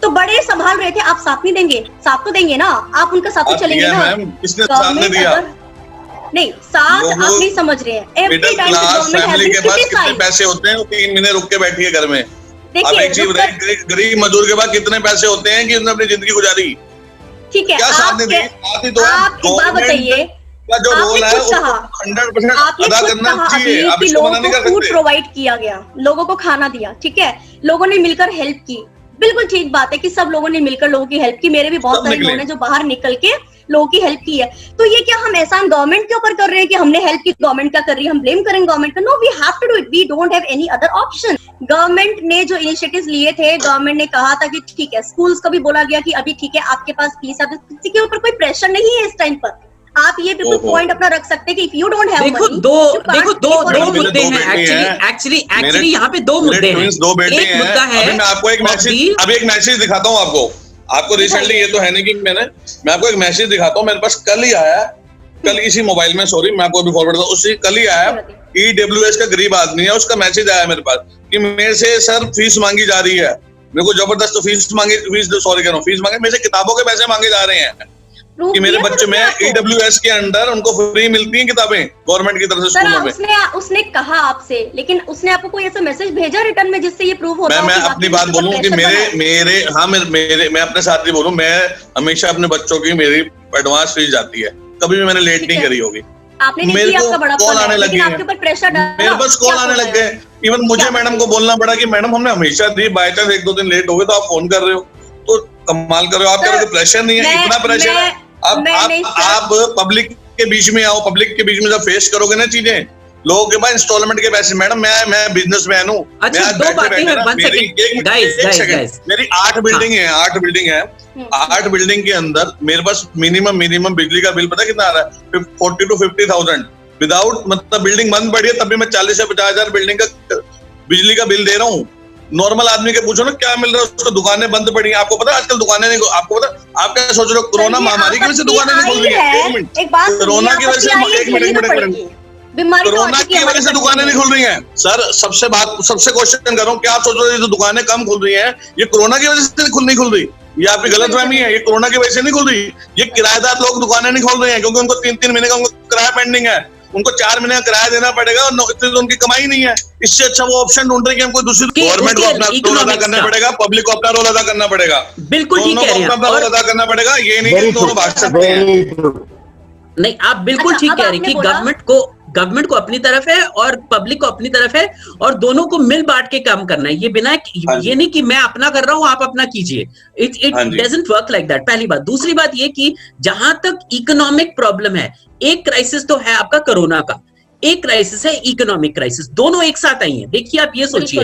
तो बड़े संभाल रहे थे, आप साथ नहीं देंगे? साथ तो देंगे ना, आप उनका साथ तो चलेंगे ना. किसने साथ नहीं दिया? नहीं, साथ आप नहीं समझ रहे हैं. मिडिल क्लास फैमिली के पास कितने पैसे होते हैं, 3 महीने रुक के बैठी है घर में. अब एक चीज बताइए, गरीब मजदूर के पास कितने पैसे होते हैं कि उसने अपनी जिंदगी गुजारी. ठीक है, क्या साथ नहीं दिया? आप एक बात बताइए, का जो रोल है वो 100% अदा करना चाहिए. आप इसको मना नहीं कर सकते. फूड प्रोवाइड किया गया, लोगों को खाना दिया, ठीक है, लोगों ने मिलकर हेल्प की. बिल्कुल ठीक बात है कि सब लोगों ने मिलकर लोगों की हेल्प की. मेरे भी बहुत सारे लोग हैं जो बाहर निकल के लोगों की हेल्प की है. तो ये क्या हम एहसान गवर्नमेंट के ऊपर कर रहे हैं कि हमने हेल्प की, गवर्नमेंट का कर रही है, हम ब्लेम करेंगे गवर्नमेंट का? No, we have to do it. We don't have any other option. Government ने जो इनिशिएटिव्स लिए थे, गवर्नमेंट ने कहा था कि ठीक है, स्कूल्स का भी बोला गया कि अभी ठीक है आपके पास फीस है, किसी के ऊपर कोई प्रेशर नहीं है इस टाइम पर. आप ये पॉइंट अपना रख सकते हैं कि इफ यू डोंट हैव देखो दो मुद्दे हैं. एक्चुअली यहाँ पे दो मुद्दे हैं. एक मुद्दा है, मैं आपको एक मैसेज दिखाता हूँ. आपको रिसेंटली, ये तो है नहीं कि मैं आपको एक मैसेज दिखाता हूँ. मेरे पास कल ही आया, कल इसी मोबाइल में, सॉरी मैं आपको अभी फॉरवर्ड करता हूँ, उसी कल ही आया. EWS का गरीब आदमी है, उसका मैसेज आया मेरे पास कि मेरे से सर फीस मांगी जा रही है. मेरे को जबरदस्त फीस मांगे, मेरे से किताबों के पैसे मांगे जा रहे हैं कि मेरे बच्चे में EWS के अंडर उनको फ्री मिलती हैं किताबें गवर्नमेंट की तरफ से स्कूलों में. उसने कहा आपसे, लेकिन उसने आपको कोई ऐसा मैसेज भेजा रिटर्न में जिससे ये प्रूव होता है? मैं अपनी बात बोलूं कि मैं अपने साथ ही बोलूं, मैं हमेशा अपने बच्चों की मेरी एडवांस फीस जाती है, कभी भी मैंने लेट नहीं करी होगी. आपने मेरे को कॉल आने लगे, आपके ऊपर प्रेशर डाला, मेरे पास कॉल आने लग गए. इवन मुझे मैडम को बोलना पड़ा कि मैडम हमने हमेशा दी, बाय चांस 1-2 दिन लेट हो गए तो आप फोन कर रहे हो, तो कमाल कर रहे हो. आप कह रहे हो प्रेशर नहीं है, इतना प्रेशर है. आप पब्लिक के बीच में आओ, पब्लिक के बीच में जब फेस करोगे ना चीजें, लोगों के पास इंस्टॉलमेंट के पैसे. मैडम मैं बिजनेसमैन हूँ. अच्छा, दो बातें हैं. गाइस, मेरी 8 बिल्डिंग है. 8 बिल्डिंग के अंदर मेरे पास मिनिमम बिजली का बिल पता कितना आ रहा है? 40 to 50,000 विदाउट, मतलब बिल्डिंग बंद पड़ी है तब भी मैं 40 से 50,000 बिल्डिंग का बिजली का बिल दे रहा हूँ. नॉर्मल आदमी के पूछो ना क्या मिल रहा है उसको. दुकानें बंद पड़ी हैं. आपको पता आजकल दुकानें नहीं, आपको पता, आप क्या सोच रहे हो? कोरोना महामारी की वजह से दुकानें नहीं खुल रही है. कोरोना की वजह से, एक मिनट, कोरोना की वजह से दुकानें नहीं खुल रही हैं. सर सबसे क्वेश्चन कर रहा हूँ, क्या आप सोच रहे हो जो दुकानें कम खुल रही हैं ये कोरोना की वजह से नहीं खुल रही? ये आपकी गलतफहमी है. ये कोरोना की वजह से नहीं खुल रही. ये किराएदार लोग दुकानें नहीं खोल रहे हैं क्योंकि उनको 3-3 महीने का उनको किराया पेंडिंग है. उनको 4 महीने का किराया देना पड़ेगा और इतनी तो उनकी कमाई नहीं है. इससे अच्छा वो ऑप्शन ढूंढ रहे हैं कि हमको दूसरी. गवर्नमेंट को अपना रोल अदा करना पड़ेगा, पब्लिक को अपना रोल अदा करना पड़ेगा. बिल्कुल ठीक कह रहे हैं, अपना रोल अदा करना पड़ेगा. ये नहीं कि दोनों भाग सकते हैं. नहीं, आप बिल्कुल ठीक कह रहे हैं कि गवर्नमेंट को अपनी तरफ है और पब्लिक को अपनी तरफ है और दोनों को मिल बांट के काम करना है. ये बिना ये नहीं कि मैं अपना कर रहा हूं आप अपना कीजिए. It doesn't work like that. पहली बात. दूसरी बात ये कि जहां तक इकोनॉमिक प्रॉब्लम है, एक क्राइसिस तो है आपका कोरोना का, एक क्राइसिस है इकोनॉमिक क्राइसिस. दोनों एक साथ आई हैं. देखिए आप ये सोचिए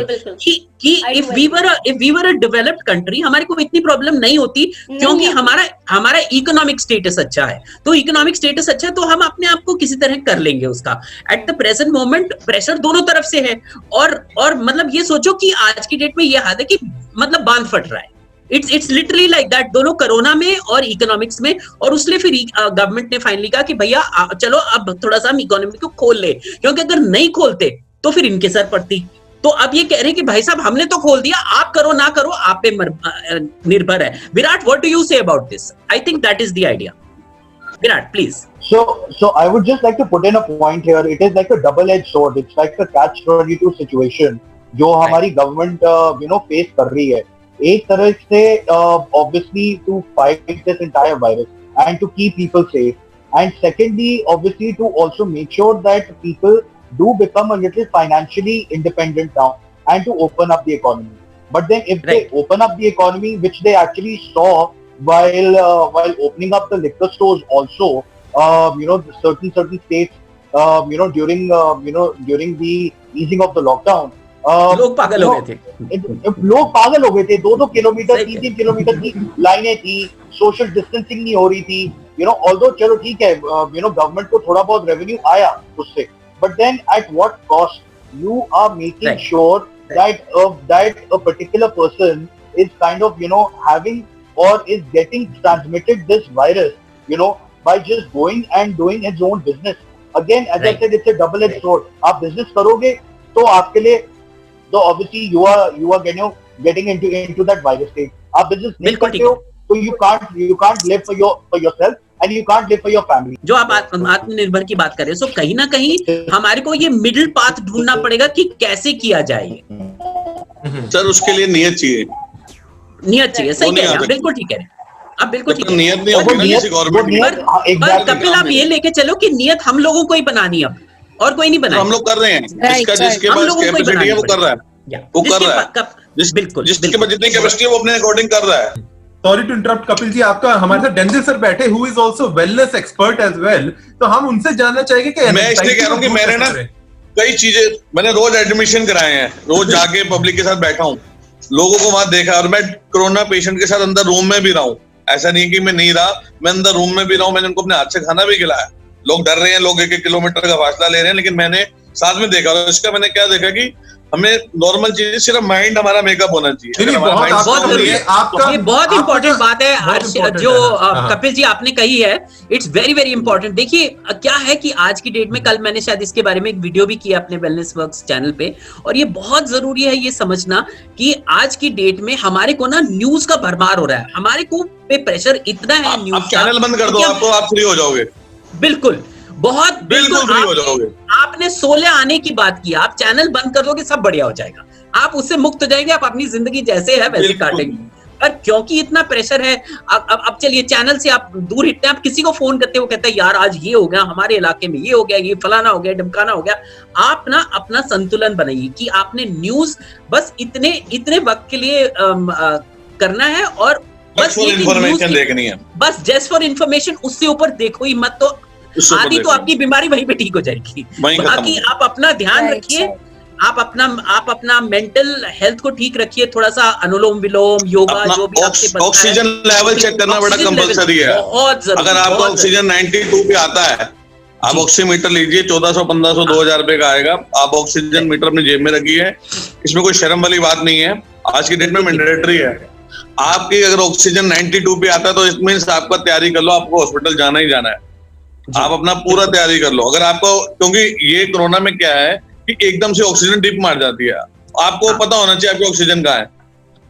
कि if we were a developed country हमारे को इतनी प्रॉब्लम नहीं होती क्योंकि हमारा इकोनॉमिक स्टेटस अच्छा है. तो इकोनॉमिक स्टेटस अच्छा है तो हम अपने आप को किसी तरह कर लेंगे उसका. At the present moment pressure दोनों तरफ से है और मतलब ये सोचो कि आज की डेट में ये हाल है कि मतलब बांध फट रहा है. इट्स लिटरली लाइक दैट, दोनों कोरोना में और इकोनॉमिक्स में। और उसलिए फिर गवर्नमेंट ने फाइनली कहा कि भैया चलो अब थोड़ा सा हम इकोनॉमी को खोल ले, क्योंकि अगर नहीं खोलते तो फिर इनके सर पड़ती। तो अब ये कह रहे हैं कि भाई साहब हमने तो खोल दिया, आप करो ना करो आप पे निर्भर है। Virat, what do you say about this? I think that is the idea. Virat, please. So I would just like to put in a point here. It is like a double-edged sword. It's like a catch-22 situation जो हमारी government face कर रही है। एक तरह से obviously to fight this entire virus and to keep people safe, and secondly obviously to also make sure that people do become a little financially independent now and to open up the economy. But then if they open up the economy, which they actually saw while opening up the liquor stores also, certain states, during the easing of the lockdown, लोग पागल हो गए थे। लोग पागल हो गए थे। 2-2 किलोमीटर 3-3 किलोमीटर की लाइनें थी, सोशल डिस्टेंसिंग नहीं हो रही थी। ऑल्दो चलो ठीक है, गवर्नमेंट को थोड़ा बहुत रेवेन्यू आया उससे, but then at what cost? You are making sure that a particular person is kind of having or is getting transmitted this virus by just going and doing his own business. Again, as I said, it's a double-edged sword. आप business करोगे तो आपके लिए तो obviously you are getting into that virus state. आप business नहीं करते हो तो you can't live for yourself and you can't live for your family. जो आप आत्मनिर्भर की बात कर रहे हैं, सो कहीं ना कहीं हमारे को ये मिडिल पाथ ढूंढना पड़ेगा कि कैसे किया जाए। सर उसके लिए नियत चाहिए, नियत चाहिए। सही कह रहे हैं आप, बिल्कुल ठीक है। अब बिल्कुल ठीक है। नियत नहीं होगी ना किसी गवर्नमेंट की। पर कपिल आप ये लेके चलो कि नियत हम लोगों को ही बनानी है, अब और कोई नहीं बनाए। हम लोग कर रहे हैं, जिसके पास कैपेसिटी है वो कर रहा है, वो कर रहा है। बिल्कुल, जिसके पास जितनी कैपेसिटी है वो अपने अकॉर्डिंग कर रहा है। Sorry to interrupt Kapil ji, आपका हमारे साथ डेंजिल सर बैठे who is also wellness expert as well, तो हम उनसे जानना चाहेंगे कि मैं इसलिए कह रहा हूँ कि मैंने ना कई चीजें, मैंने रोज एडमिशन कराए हैं, रोज जाके पब्लिक के साथ बैठा हूँ, लोगों को वहां देखा, और मैं कोरोना पेशेंट के साथ अंदर रूम में भी रहा हूँ। ऐसा नहीं कि मैं नहीं रहा, मैं अंदर रूम में भी रहा हूँ, मैंने उनको अपने हाथ से खाना भी खिलाया। लोग डर रहे हैं, लोग 1-1 किलोमीटर का फासला ले रहे हैं, लेकिन मैंने साथ में देखा। और इसका मैंने क्या देखा कि हमें नॉर्मल चीजें, सिर्फ माइंड हमारा मेकअप होना चाहिए। आपका ये बहुत इंपॉर्टेंट बात है जो कपिल जी आपने कही है, इट्स वेरी वेरी इंपॉर्टेंट। देखिए क्या है कि आज की डेट में, कल मैंने शायद इसके बारे में एक वीडियो भी किया अपने वेलनेस वर्क्स चैनल पे, और ये बहुत जरूरी है ये समझना कि आज की डेट में हमारे को ना न्यूज का भरमार हो रहा है, हमारे को पे प्रेशर इतना है न्यूज का। चैनल बंद कर दो, आप फ्री हो जाओगे। बिल्कुल, बहुत बिल्कुल फ्री हो जाओगे। आपने 16 आने की बात की, आप चैनल बंद कर दोगे सब बढ़िया हो जाएगा, आप उससे मुक्त हो जाएंगे, आप अपनी जिंदगी जैसे है वैसे काटेंगे। पर क्योंकि इतना प्रेशर है, अब चलिए चैनल से आप दूर हिटते हैं, आप किसी को फोन करते हो, कहते हैं यार आज ये हो गया, हमारे इलाके में ये हो गया, ये फलाना हो गया, ढमकाना हो गया। आप ना अपना संतुलन बनाइए कि आपने न्यूज बस इतने वक्त के लिए करना है, और बस इन्फॉर्मेशन देखनी है, बस जस्ट फॉर इन्फॉर्मेशन, उससे ऊपर देखो ही मत, तो आधी तो आपकी बीमारी वहीं पे ठीक हो जाएगी। बाकी आप अपना ध्यान रखिए, आप अपना मेंटल हेल्थ को ठीक रखिए, थोड़ा सा अनुलोम विलोम, योगा, जो भी आपके बनता है। ऑक्सीजन लेवल चेक करना बड़ा कंपलसरी है, बहुत जरूरी। अगर आपका ऑक्सीजन 92 पे आता है, आप ऑक्सीमीटर लीजिए, 1400, 1500, 2000 रुपए का आएगा। आप ऑक्सीजन मीटर अपनी जेब में रखिए, इसमें कोई शर्म वाली बात नहीं है, आज की डेट में मैंडेटरी है। आपकी अगर ऑक्सीजन 92 पे आता है तो इट मींस आपका तैयारी कर लो, आपको हॉस्पिटल जाना ही जाना है। आप अपना पूरा तैयारी कर लो। अगर आपको, क्योंकि ये कोरोना में क्या है कि एकदम से ऑक्सीजन डिप मार जाती है, आपको पता होना चाहिए आपकी ऑक्सीजन कहाँ है,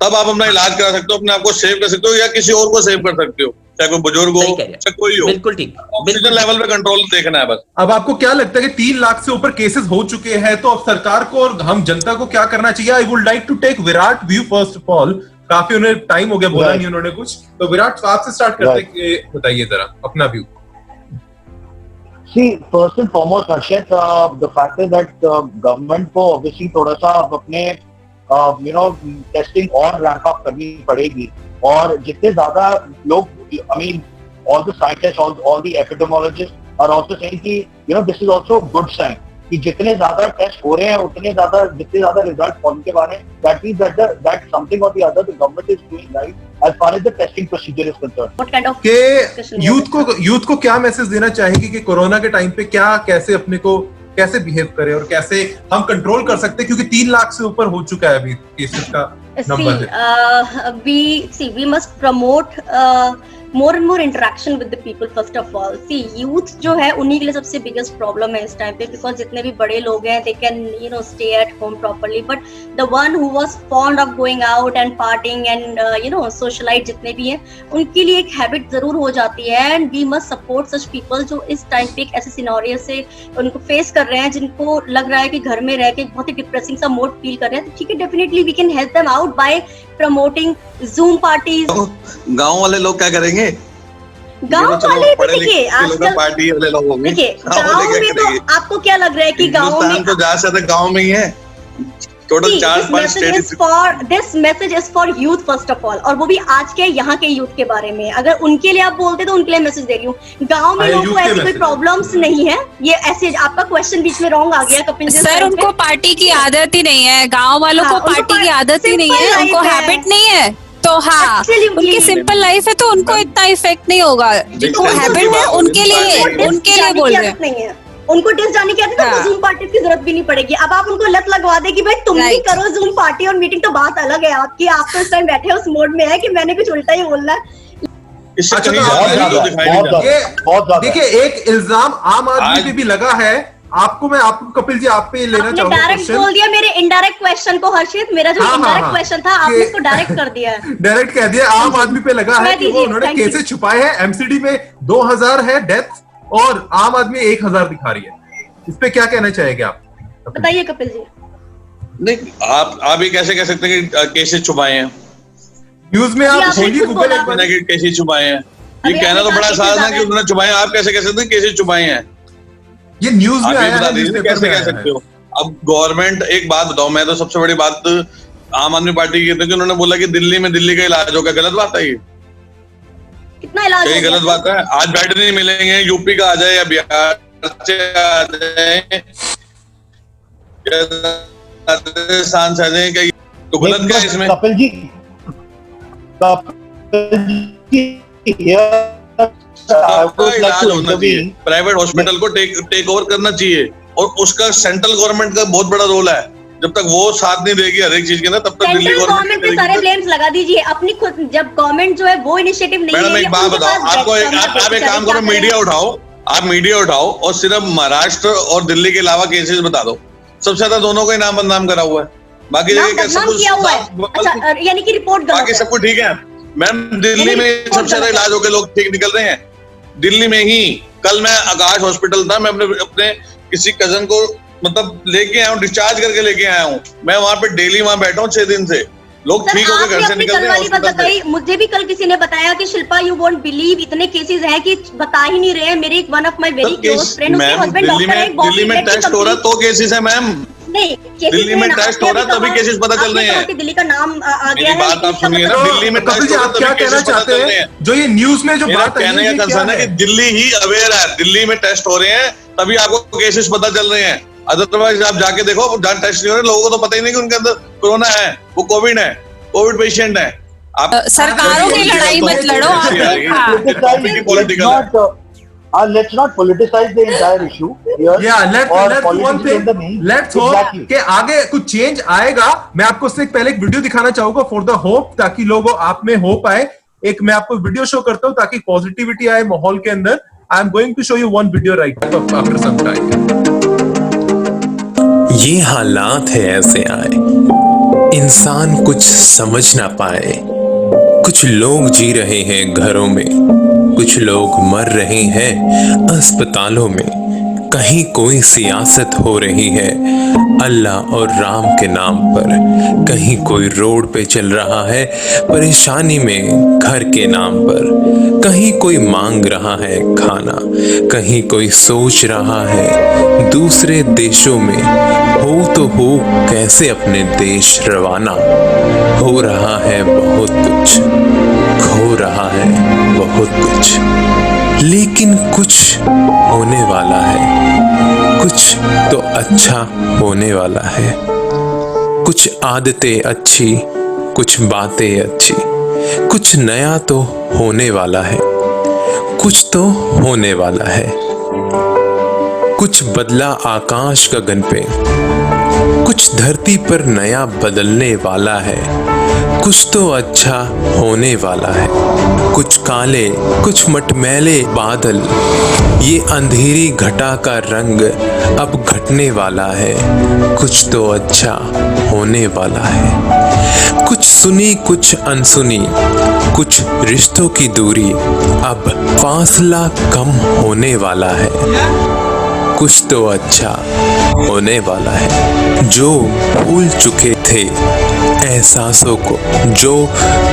तब आप अपना इलाज करा सकते हो, अपने आप को सेव कर सकते हो, या किसी और को सेव कर सकते हो, चाहे कोई बुजुर्ग हो, चाहे कोई हो। बिल्कुल ठीक, ऑक्सीजन लेवल पे कंट्रोल देखना है बस। अब आपको क्या लगता है कि 3 लाख से ऊपर केसेस हो चुके हैं, तो अब सरकार को और हम जनता को क्या करना चाहिए? I would like to take Virat view first of all. काफी उन्हें टाइम हो गया, बोला नहीं उन्होंने कुछ, तो विराट आपसे स्टार्ट करते, बताइए जरा अपना view. See, first and foremost, Harshit, the fact is that government को obviously थोड़ा सा अपने testing और ramp up करनी पड़ेगी, और जितने ज़्यादा लोग, I mean, all the scientists, all the epidemiologists are also saying कि this is also a good sign कि जितने ज़्यादा टेस्ट हो रहे हैं, जितने ज़्यादा रिजल्ट पॉजिटिव आ रहे हैं, that means that something or the other the government is doing right as far as the testing procedure is concerned. What kind of youth को क्या मैसेज देना चाहेगी कि कोरोना के टाइम पे कैसे अपने को कैसे बिहेव करें और कैसे हम कंट्रोल कर सकते हैं, क्योंकि 3 लाख से ऊपर हो चुका है अभी केसेस का we must promote more and more interaction with the people first of all. See, youth जो है उन्हीं के लिए सबसे biggest problem है इस time पे, because जितने भी बड़े लोग हैं they can stay at home properly, but the one who was fond of going out and partying and socialite जितने भी हैं उनके लिए एक habit जरूर हो जाती है, and we must support such people जो इस time पे एक ऐसे scenario से उनको face कर रहे हैं जिनको लग रहा है कि घर में रह के बहुत ही depressing सा mood feel कर रहे हैं, तो ठीक है, definitely we can help them out by promoting Zoom parties. गांव वाले लोग क्या करेंगे? गांव वाले भी देखिए आजकल पार्टी वाले लोग होंगे। देखिए गांव में तो आपको क्या लग रहा है कि गांव में तो ज्यादा से ज्यादा गांव में ही है। Total 4-5 state. This message is for youth first of all, और वो भी आज के यहाँ के यूथ के बारे में। अगर उनके लिए आप बोलते तो उनके लिए मैसेज दे रही हूँ। गांव में लोगों को ऐसी कोई प्रॉब्लम्स नहीं है। ये ऐसे आपका क्वेश्चन बीच में रॉन्ग आ गया कपिल जी। सर उनको पार्टी की आदत ही नहीं है, गाँव वालों को पार्टी की आदत ही नहीं है, उनको हैबिट नहीं है, तो हाँ उनकी सिंपल लाइफ है तो उनको इतना इफेक्ट नहीं होगा। जिनको हैबिट है उनके लिए बोल रहे हैं। उनको डिस जाने की आदत है तो जूम पार्टी की जरूरत भी नहीं पड़ेगी। अब आप उनको लत लगवा दे कि भाई तुम भी करो जूम पार्टी और मीटिंग, तो बात अलग है आपकी। आप तो इस टाइम बैठे उस मोड में है कि मैंने कुछ उल्टा ही बोलना है। देखिए एक इल्जाम आम आदमी पे भी लगा है, आपको कपिल जी आप पे लेना चाहूंगा। डायरेक्ट बोल दिया मेरे इनडायरेक्ट क्वेश्चन को हर्षित, मेरा जो इनडायरेक्ट क्वेश्चन था आपने इसको डायरेक्ट कर दिया है। डायरेक्ट कह दिया। आम आदमी पे लगा है कि वो उन्होंने केसेस छुपाए हैं। एमसीडी में 2000 है डेथ और आम आदमी 1000 दिखा रही है। इस पे क्या कहना चाहेंगे आप? बताइए कपिल जी। नहीं आप ये कैसे कह सकते हैं कि केसेस छुपाए हैं? न्यूज में आप गूगल केसेस छुपाए हैं, ये कहना तो बड़ा आसान है कि उन्होंने छुपाए हैं। आप कैसे कह सकते हैं केसेस छुपाए हैं? ये न्यूज में आया है, कैसे कह सकते हो? अब गवर्नमेंट, एक बात बताओ, मैं तो सबसे बड़ी बात आम आदमी पार्टी की थी कि उन्होंने बोला कि दिल्ली में दिल्ली का इलाज होगा। गलत बात है ये? कितना इलाज ये गलत बात है। आज बेड नहीं मिलेंगे, यूपी का आ जाए या बिहार से आ जाए, राजस्थान से आ जाए, तो गलत क्या है इसमें? कपिल जी इलाज होना चाहिए, प्राइवेट हॉस्पिटल को टेक ओवर करना चाहिए, और उसका सेंट्रल गवर्नमेंट का बहुत बड़ा रोल है। जब तक वो साथ नहीं देगी हर एक चीज के ना, तब तक दिल्ली गवर्नमेंट पे सारे ब्लेम्स लगा दीजिए अपनी खुद। जब गवर्नमेंट जो है वो इनिशिएटिव नहीं मैडम एक बात बताओ, आपको आप एक काम करो, मीडिया उठाओ और सिर्फ महाराष्ट्र और दिल्ली के अलावा केसेस बता दो। सबसे ज्यादा दोनों का ही नाम बदनाम करा हुआ है, बाकी जगह अच्छा, यानी कि रिपोर्ट बाकी सब कुछ ठीक है। मैम दिल्ली में सबसे ज्यादा इलाज होकर लोग ठीक निकल रहे हैं, दिल्ली में ही। कल मैं आकाश हॉस्पिटल था, मैं अपने किसी कजन को मतलब लेके आया हूँ, डिस्चार्ज करके लेके आया हूँ। मैं वहाँ पे डेली वहाँ बैठा हूँ 6 दिन से। लोग ठीक होकर घर से निकल रहे हैं। मुझे भी कल किसी ने बताया कि शिल्पा यू वोंट बिलीव इतने केसेस हैं कि बता ही नहीं रहे। मेरे one of my very close friend, उसके हस्बैंड डॉक्टर है। दिल्ली में टेस्ट हो रहा तो केसेस है मैम। नहीं, दिल्ली में टेस्ट हो रहा तभी केसेस पता चल रहे हैं। दिल्ली का नाम आ गया है। बात आप सुनिए ना, दिल्ली में कपिल जी आप क्या कहना चाहते हैं? जो ये न्यूज में जो बात कहने का कंसर्न है कि दिल्ली ही अवेयर है, दिल्ली में टेस्ट हो रहे हैं तभी आपको केसेस पता चल रहे हैं। अदरवाइज आप जाके देखो, जहाँ टेस्ट नहीं हो रहे, लोगों को तो पता ही नहीं कि उनके अंदर कोरोना है, वो कोविड है, कोविड पेशेंट है। आप सरकारों की लड़ाई मत लड़ो। Let's not politicize the entire issue here. Yeah, let's hope कि आगे कुछ चेंज आएगा। मैं आपको उससे पहले एक वीडियो दिखाना चाहूंगा फॉर द होप, ताकि लोगों आप में होप आए। एक मैं आपको वीडियो शो करता हूं ताकि पॉजिटिविटी आए माहौल के अंदर। I am going to show you one video right after some time. ये हालात है ऐसे आए, इंसान कुछ समझ ना पाए। कुछ लोग जी रहे हैं घरों में, कुछ लोग मर रहे हैं अस्पतालों में। कहीं कोई सियासत हो रही है अल्लाह और राम के नाम पर, कहीं कोई रोड पे चल रहा है परेशानी में घर के नाम पर, कहीं कोई मांग रहा है खाना, कहीं कोई सोच रहा है दूसरे देशों में हो तो हो कैसे अपने देश रवाना। हो रहा है बहुत कुछ, खो रहा है बहुत कुछ, लेकिन कुछ होने वाला है, कुछ तो अच्छा होने वाला है। कुछ आदतें अच्छी, कुछ बातें अच्छी, कुछ नया तो होने वाला है, कुछ तो होने वाला है। कुछ बदला आकाश गगन पे, कुछ धरती पर नया बदलने वाला है। कुछ तो अच्छा होने वाला है। कुछ काले, कुछ मटमैले बादल, ये अंधेरी घटा का रंग अब घटने वाला है। कुछ तो अच्छा होने वाला है। कुछ सुनी, कुछ अनसुनी, कुछ रिश्तों की दूरी, अब फासला कम होने वाला है। कुछ तो अच्छा होने वाला है। जो भूल चुके थे एहसासों को, जो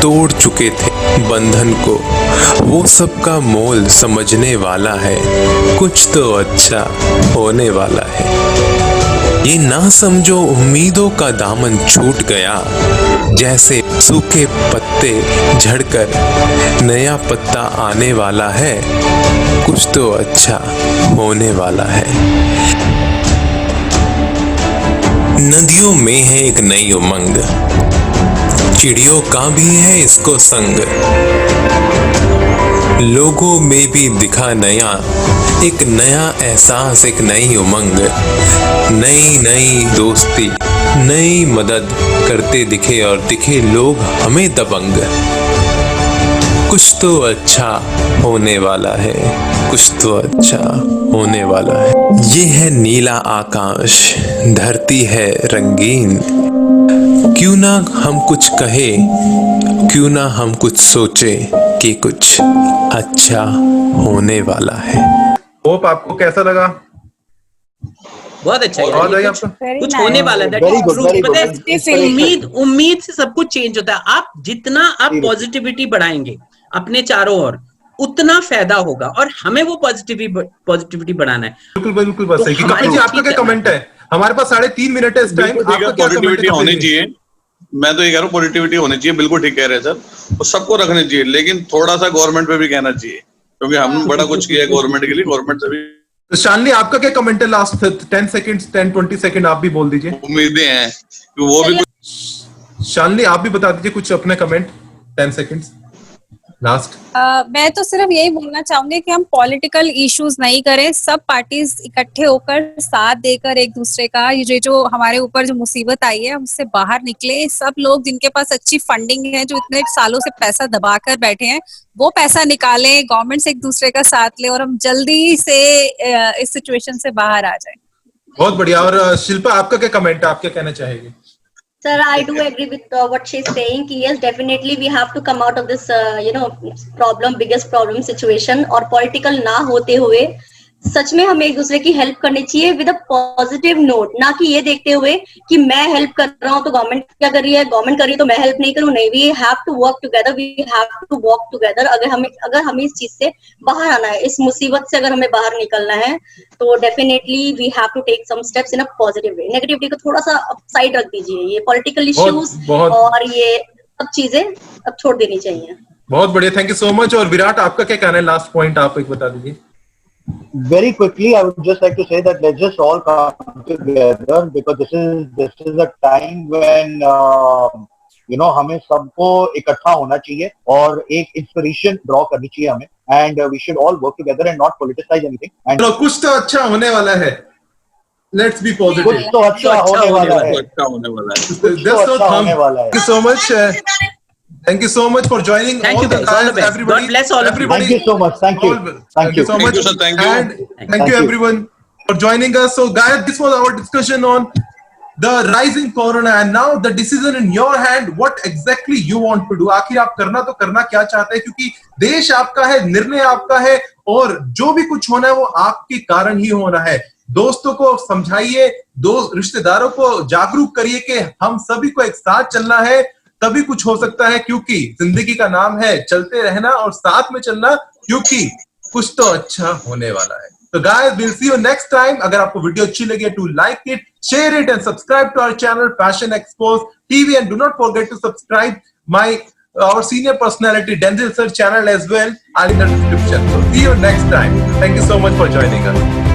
तोड़ चुके थे बंधन को, वो सबका मोल समझने वाला है। कुछ तो अच्छा होने वाला है। ये ना समझो उम्मीदों का दामन छूट गया, जैसे सूखे पत्ते झड़कर नया पत्ता आने वाला है। कुछ तो अच्छा होने वाला है। नदियों में है एक नई उमंग, चिड़ियों का भी है इसको संग। लोगों में भी दिखा नया, एक नया एहसास, एक नई उमंग। नई नई दोस्ती, नई मदद करते दिखे और दिखे लोग हमें दबंग। कुछ तो अच्छा होने वाला है। कुछ तो अच्छा होने वाला है। ये है नीला आकाश, धरती है रंगीन। क्यों ना हम कुछ कहे, क्यों ना हम कुछ सोचे कि कुछ अच्छा होने वाला है। होप आपको कैसा लगा? बहुत अच्छा और है। कुछ होने वाला है। उम्मीद से सब कुछ चेंज होता है। आप जितना आप पॉजिटिविटी बढ़ाएंगे अपने चारों ओर, उतना फायदा होगा, और हमें वो पॉजिटिविटी बढ़ाना है। बिल्कुल बिल्कुल बात सही। कपिल जी, आपका क्या कमेंट है? हमारे पास 3.5 मिनट है इस टाइम। आपका क्या पॉजिटिविटी होनी चाहिए। मैं तो ये कह रहा हूँ पॉजिटिविटी होनी चाहिए। बिल्कुल ठीक कह रहे हैं सर, और सबको रखनी चाहिए, लेकिन थोड़ा सा गवर्नमेंट पे भी कहना चाहिए, क्योंकि हम बड़ा कुछ किया है गवर्नमेंट के लिए। गवर्नमेंट से भी तो शालिनी, आपका क्या कमेंट है? लास्ट 10-20 सेकंड आप भी बोल दीजिए। उम्मीदें हैं कि वो भी कुछ। शालिनी, आप भी बता दीजिए कुछ अपने कमेंट, 10 सेकंड्स लास्ट। मैं तो सिर्फ यही बोलना चाहूंगी कि हम पॉलिटिकल इश्यूज नहीं करें, सब पार्टीज इकट्ठे होकर साथ देकर एक दूसरे का ये जो हमारे ऊपर जो मुसीबत आई है उससे बाहर निकले। सब लोग जिनके पास अच्छी फंडिंग है, जो इतने सालों से पैसा दबाकर बैठे हैं, वो पैसा निकालें, गवर्नमेंट से एक दूसरे का साथ ले, और हम जल्दी से इस सिचुएशन से बाहर आ जाए। बहुत बढ़िया। और शिल्पा, आपका क्या कमेंट है? आप क्या कहना चाहेंगे? Sir, I do agree with what she's saying. Yes, definitely we have to come out of this, biggest problem situation. और political ना होते हुए सच में हमें एक दूसरे की हेल्प करनी चाहिए विद अ पॉजिटिव नोट, ना कि ये देखते हुए कि मैं हेल्प कर रहा हूँ तो गवर्नमेंट क्या कर रही है, गवर्नमेंट कर रही है तो मैं हेल्प नहीं करूँ। नहीं, we have to work together, we have to walk together. अगर हमें इस चीज से बाहर आना है, इस मुसीबत से अगर हमें बाहर निकलना है, तो definitely we have to take some steps in a positive way. Negativity को थोड़ा सा साइड रख दीजिए। ये पॉलिटिकल इश्यूज और ये सब चीजें अब छोड़ देनी चाहिए। बहुत बढ़िया, थैंक यू सो मच। और विराट, आपका क्या कहना है? लास्ट पॉइंट आप एक बता दीजिए। Very quickly, I would just like to say that let's just all come together, because this is a time when हमें सबको इकट्ठा होना चाहिए और एक इंस्पिरेशन ड्रॉ करनी चाहिए हमें, and we should all work together and not politicize anything. And कुछ तो अच्छा होने वाला है। Let's be positive. कुछ तो अच्छा होने वाला है। अच्छा होने वाला है। कुछ तो अच्छा होने वाला है। Thank you so much. Thank you so much for joining. Thank you guys. All the best. Everybody. God bless all of you. Everybody. Thank you so much. Thank you. Thank you so much. Thank you, sir. Thank you. And thank you everyone for joining us. So guys, this was our discussion on the rising corona, and now the decision in your hand. What exactly you want to do? आखिर आप करना तो करना क्या चाहते हैं, क्योंकि देश आपका है, निर्णय आपका है, और जो भी कुछ होना है वो आपके कारण ही होना है। दोस्तों को समझाइए, रिश्तेदारों को जागरूक करिए कि हम सभी को एक साथ चलना है, तभी कुछ हो सकता है, क्योंकि जिंदगी का नाम है चलते रहना और साथ में चलना, क्योंकि कुछ तो अच्छा होने वाला है। तो guys, will see you next time. अगर आपको वीडियो अच्छी लगी to like it, share it and subscribe to our channel fashion expose TV, and do not forget to subscribe our senior personality Denzel sir channel as well, are in the description. So see you next time. Thank you so much for joining us.